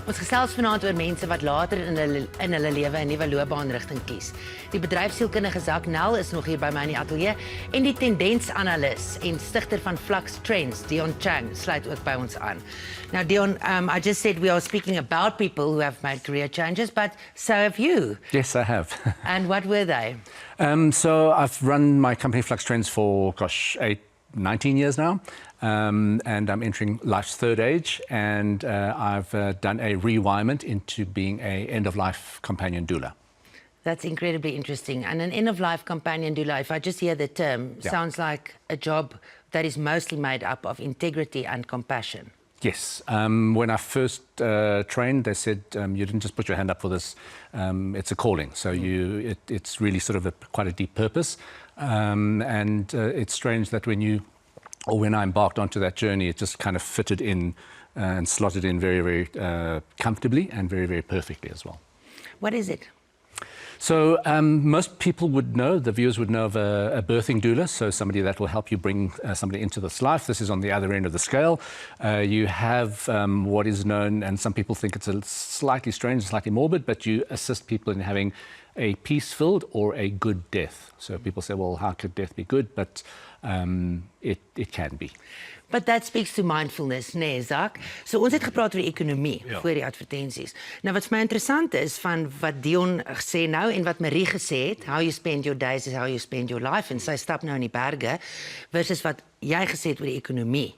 Ons gesels vanaand oor mense wat later in hulle lewe 'n nuwe loopbaanrigting kies. Die bedryfsielkundige Zak Nel is nog hier by my in die ateljee en die tendens analyst en stigter van Flux Trends, Dion Chang, sluit ook by ons aan. Now Dion, I just said we are speaking about people who have made career changes, but so have you. Yes, I have. And what were they? So I've run my company Flux Trends for, 19 years now, and I'm entering life's third age, and I've done a rewirement into being a end-of-life companion doula. That's incredibly interesting. And an end-of-life companion doula, if I just hear the term, sounds like a job that is mostly made up of integrity and compassion. Yes. When I first trained, they said you didn't just put your hand up for this. It's a calling. So it's really sort of quite a deep purpose. And it's strange that when I embarked onto that journey, it just kind of fitted in and slotted in very, very comfortably and very, very perfectly as well. What is it? So most people would know, the viewers would know of a birthing doula, so somebody that will help you bring somebody into this life. This is on the other end of the scale. You have what is known, and some people think it's a slightly strange, slightly morbid, but you assist people in having a peace-filled or a good death. So people say, well, how could death be good? But it can be. But that speaks to mindfulness, nee, Zak. So ons het gepraat oor die ekonomie voor die advertensies. Nou wat vir my interessant is van wat Dion gesê nou en wat Marie gesê het, how you spend your days is how you spend your life, en sy stap nou in die berge, versus wat jy gesê het oor die ekonomie,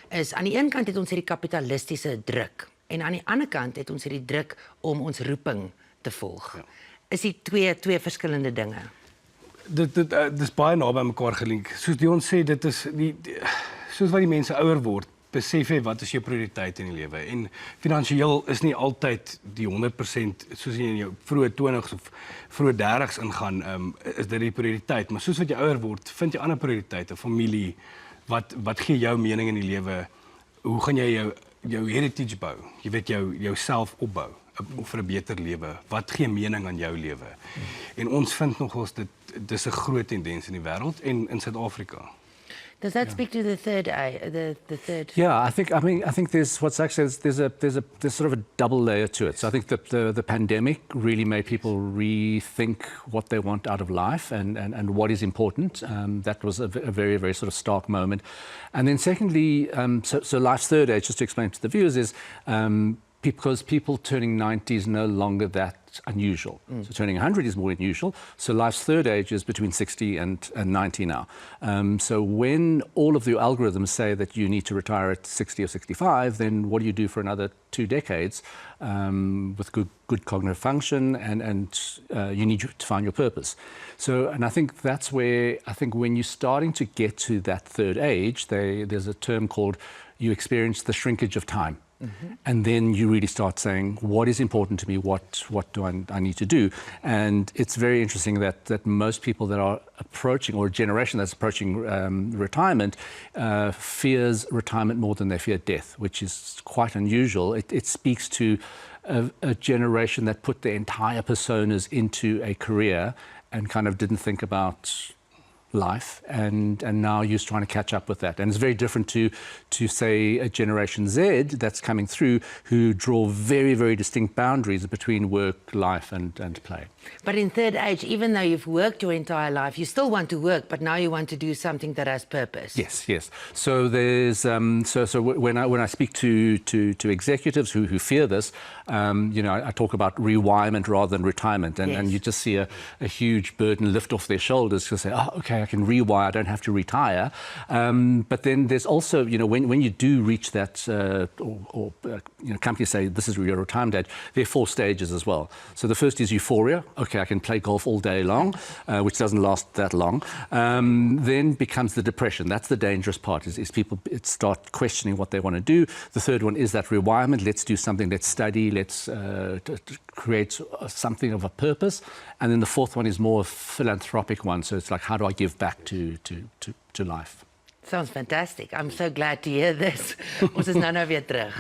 is aan die een kant het ons hierdie kapitalistiese druk, en aan die ander kant het ons hierdie druk om ons roeping te volg. Is die twee verskillende dinge? Dit is baie naby mekaar gelink. Soos Dion sê, dit is soos wat die mense ouer word, besef jy wat is jou prioriteit in die lewe. En finansiëel is nie altyd die 100% soos jy in jou vroeë 20s of vroeë 30s ingaan, is dit die prioriteit. Maar soos wat jy ouer word, vind jy ander prioriteite, familie, wat gee jou mening in die lewe, hoe gaan jy jou heritage bou, jy weet jouself opbou, vir 'n beter lewe, wat gee mening aan jou lewe. En ons vind nogals dis 'n groot tendens in die wêreld en in Suid-Afrika. Does that speak to the third the third? Yeah, I think there's what Zak says. There's sort of a double layer to it. So I think the pandemic really made people rethink what they want out of life and what is important. That was a very, very sort of stark moment. And then secondly, so life's third age, just to explain to the viewers, is because people turning 90 is no longer that unusual. So turning 100 is more unusual. So life's third age is between 60 and 90 now. So when all of the algorithms say that you need to retire at 60 or 65, then what do you do for another 2 decades with good cognitive function and you need to find your purpose. So, and I think that's where, I think when you're starting to get to that third age, there's a term called you experience the shrinkage of time. And then you really start saying, what is important to me? What do I need to do? And it's very interesting that most people that are approaching, or a generation that's approaching retirement, fears retirement more than they fear death, which is quite unusual. It speaks to a generation that put their entire personas into a career and kind of didn't think about life, and now you're trying to catch up with that. And it's very different to say a Generation Z that's coming through who draw very, very distinct boundaries between work, life and play. But in third age, even though you've worked your entire life, you still want to work, but now you want to do something that has purpose. Yes. So there's so when I speak to executives who fear this, I talk about rewirement rather than retirement, and you just see a huge burden lift off their shoulders to say, oh, okay, I can rewire, I don't have to retire. But then there's also, when you do reach that, companies say this is your retirement age, there are 4 stages as well. So the first is euphoria. Okay, I can play golf all day long, which doesn't last that long. Then becomes the depression. That's the dangerous part, is people start questioning what they want to do. The third one is that rewirement. Let's do something, let's study, let's create something of a purpose. And then the fourth one is more a philanthropic one. So it's like, how do I give back to life? Sounds fantastic. I'm so glad to hear this. Ons is nou weer terug.